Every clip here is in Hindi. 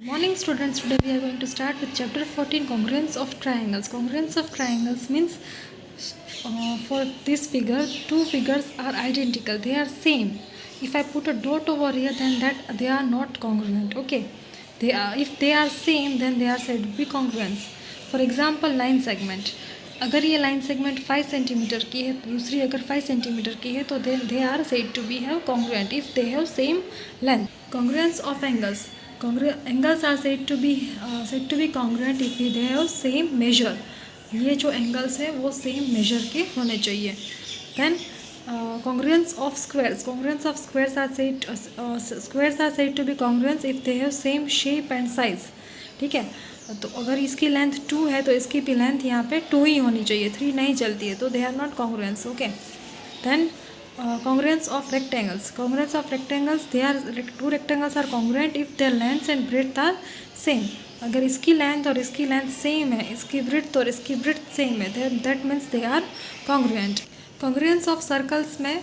Morning students, today we are going to start with chapter 14, congruence of triangles. Congruence of triangles means for this figure, two figures are identical, they are same. If I put a dot over here, then that they are not congruent. Okay, if they are same, then they are said to be congruence. For example, line segment. अगर ये लाइन सेगमेंट 5 सेंटीमीटर की है, दूसरी अगर 5 सेंटीमीटर की है, तो they are said to be have congruent if they have same length. Congruence of angles. Angles are said to be congruent if they have same measure. ये जो एंगल्स है वो सेम मेजर के होने चाहिए. Then congruence of squares. Congruence of squares are said to be congruent if they have same shape and size. ठीक है, तो अगर इसकी लेंथ 2 है तो इसकी भी लेंथ यहाँ पे 2 ही होनी चाहिए, 3 नहीं चलती है, तो they are not congruence. Okay. Then congruence of rectangles. Congruence of rectangles, they are two rectangles are congruent if their lengths and breadth are same. अगर इसकी लेंथ और इसकी लेंथ सेम है, इसकी ब्रेड्थ और इसकी ब्रेड्थ सेम है, that means they are congruent. Congruence of circles में,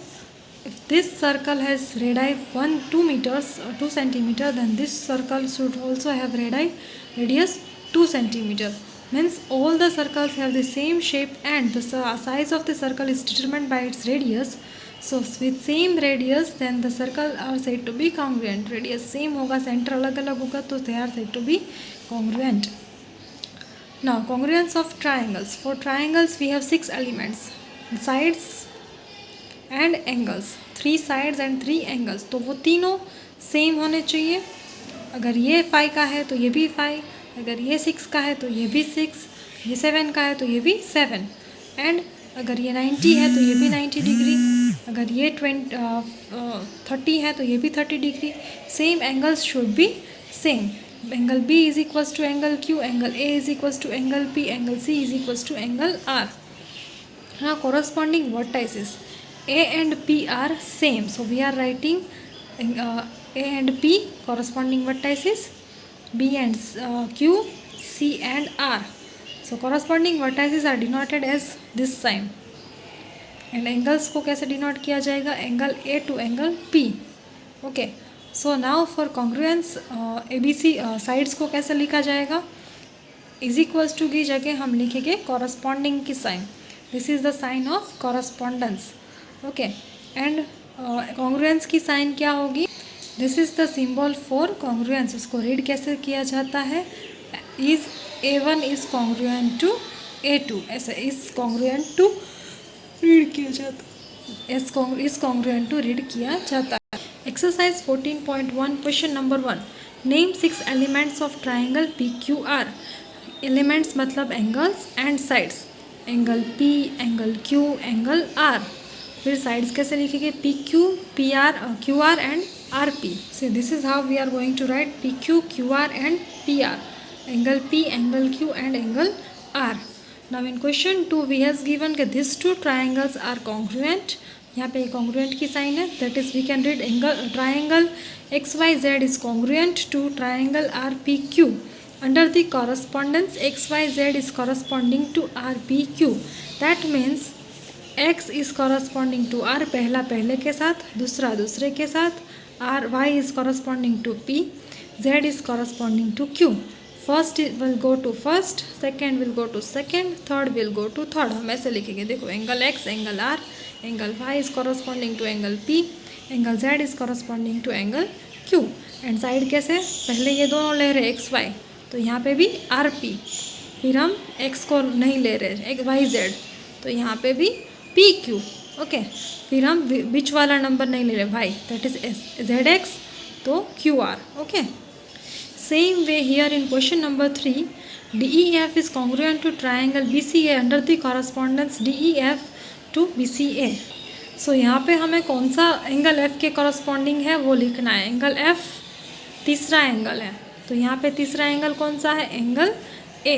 if this circle has radii 2 meters or 2 centimeter, then this circle should also have radius 2 centimeter. Means all the circles have the same shape and the size of the circle is determined by its radius. So with same radius, then the circle are said to be congruent. Radius same होगा, center अलग अलग होगा, तो they are said to be congruent. Now congruence of triangles. For triangles we have 6 elements. Sides and angles, 3 sides and 3 angles, तो वो तीनों सेम होने चाहिए. अगर ये 5 का है तो ये भी 5, अगर ये 6 का है तो ये भी 6, ये 7 का है तो ये भी 7, एंड अगर ये 90 है तो ये भी 90 डिग्री, अगर ये 30 है तो ये भी 30 degree. Same angles should be same. Angle B is equals to angle Q, angle A is equals to angle P, angle C is equals to angle R. Now corresponding vertices A and P are same, so we are writing A and P corresponding vertices, B and Q, C and R. So corresponding vertices are denoted as this sign. And angles को कैसे denote किया जाएगा? Angle A to angle P. Okay. So now for congruence ABC sides को कैसे लिखा जाएगा? Is equals to की जगह हम लिखेंगे corresponding की sign. This is the sign of correspondence. Okay. And congruence की sign क्या होगी? This is the symbol for congruence. इसको read कैसे किया जाता है? Is A1 is congruent to A2. ऐसे is congruent to read किया जाता है. is congruent to read किया जाता है. Exercise 14.1 question number 1. Name 6 elements of triangle PQR. Elements मतलब angles and sides. Angle P, angle Q, angle R. फिर साइड्स कैसे लिखेंगे? PQ, PR, QR and RP. So this is how we are going to write PQ, QR and PR. Angle P, angle Q and angle R. Now in question 2 we has given that these two triangles are congruent. यहाँ पे congruent की साइन है. That is we can read triangle XYZ is congruent to triangle RPQ. Under the correspondence XYZ is corresponding to RPQ. That means X is corresponding to R पहला पहले के साथ, दूसरा दूसरे के साथ, Y is corresponding to P, Z is corresponding to Q. First will go to first, second will go to second, third will go to third. हम ऐसे लिखेंगे. देखो angle X, angle R, angle Y is corresponding to angle P, angle Z is corresponding to angle Q. And side कैसे? पहले ये दोनों ले रहे XY, तो यहाँ पे भी RP. फिर हम X को नहीं ले रहे YZ, तो यहाँ पे भी PQ. ओके. फिर हम बीच वाला नंबर नहीं ले रहे Y, दैट इज ZX, तो QR. Okay. Same way here in question number 3, DEF is congruent to triangle BCA under the correspondence DEF to BCA. So यहाँ पे हमें कौन सा एंगल F के कॉरस्पॉन्डिंग है वो लिखना है. एंगल F तीसरा एंगल है, तो यहाँ पे तीसरा एंगल कौन सा है? Angle A.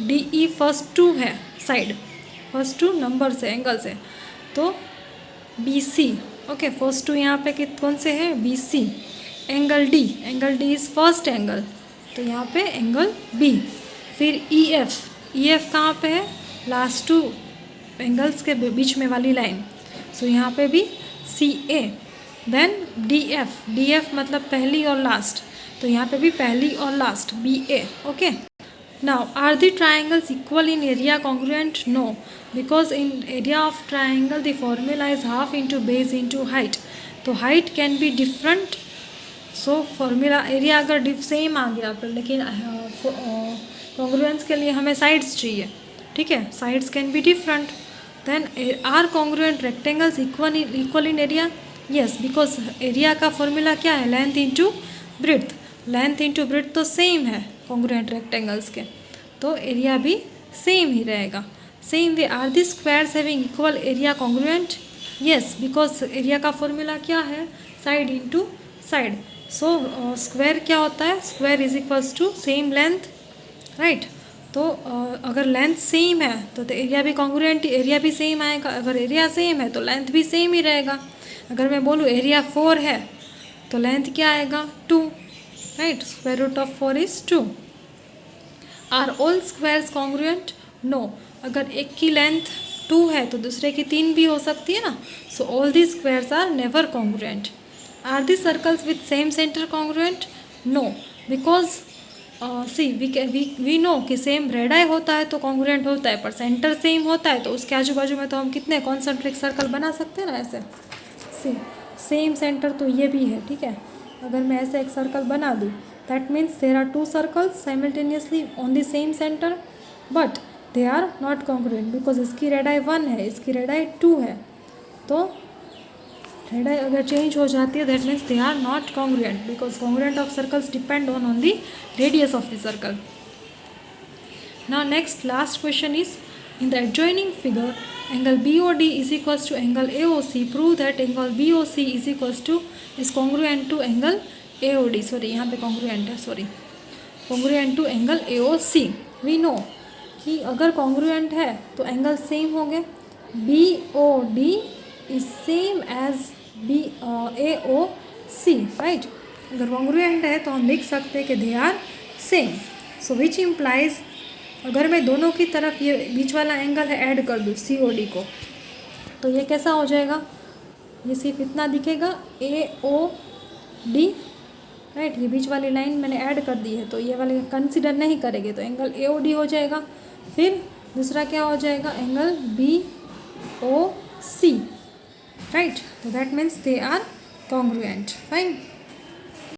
DE फर्स्ट 2 है साइड, फर्स्ट 2 नंबर से एंगल से, तो BC. ओके. फर्स्ट 2 यहाँ पे कौन से है? BC. Angle D is first angle, तो यहाँ पे एंगल B. फिर EF कहाँ पे है? लास्ट 2 एंगल्स के बीच में वाली लाइन, सो यहाँ पे भी CA. देन डी एफ मतलब पहली और लास्ट, तो यहाँ पे भी पहली और last BA. Okay, now are the triangles equal in area congruent? No, because in area of triangle the formula is half into base into height, तो height can be different. So formula area अगर सेम आ गया पर, लेकिन कॉन्ग्रुएंस के लिए हमें साइड्स चाहिए. ठीक है, sides can be different. Then are congruent rectangles equal in area? Yes, because area का फॉर्मूला क्या है? Length into breadth. Length into breadth तो सेम है कॉन्ग्रुएंट रेक्टेंगल्स के, तो एरिया भी सेम ही रहेगा. Same way are the squares having equal area congruent? Yes, because area का फॉर्मूला क्या है? Side into side. So square क्या होता है? Square is equals to same length, right. तो अगर लेंथ सेम है तो एरिया भी कॉन्ग्रुएंट, एरिया भी सेम आएगा. अगर एरिया सेम है तो लेंथ भी सेम ही रहेगा. अगर मैं बोलूँ एरिया 4 है तो लेंथ क्या आएगा? 2, right. Square root of 4 is 2. Are all squares congruent? No, अगर एक की लेंथ 2 है तो दूसरे की 3 भी हो सकती है ना. So all the squares are never congruent. Are the circles with same centre congruent? No, because see we know कि सेम रेडाई होता है तो कॉन्ग्रुएंट होता है, पर सेंटर सेम होता है तो उसके आजू बाजू में तो हम कितने कॉन्सेंट्रिक सर्कल बना सकते हैं ना. ऐसे सी सेम सेंटर तो ये भी है. ठीक है, अगर मैं ऐसे एक सर्कल बना दूँ, that means there are 2 circles simultaneously on the same centre, but they are not congruent because इसकी रेडाई 1 है, इसकी रेडाई 2 है. तो रेडाई अगर चेंज हो जाती है, that means they are not congruent, because congruent of circles depend on the radius of the circle. Now next last question is, in the adjoining figure angle BOD is equals to angle AOC. Prove that angle BOC is congruent to angle AOD. Sorry, यहाँ पे congruent है, sorry, congruent to angle AOC. We know कि अगर congruent है तो एंगल सेम होंगे. BOD is same as AOC, right? अगर congruent है तो हम लिख सकते हैं कि they are same. So which implies, अगर मैं दोनों की तरफ ये बीच वाला एंगल है ऐड कर दूँ COD को, तो ये कैसा हो जाएगा? ये सिर्फ इतना दिखेगा AOD, राइट. ये बीच वाली लाइन मैंने ऐड कर दी है तो ये वाले कंसिडर नहीं करेंगे, तो एंगल AOD हो जाएगा. फिर दूसरा क्या हो जाएगा? Angle BOC, right. तो that means they are congruent. Fine.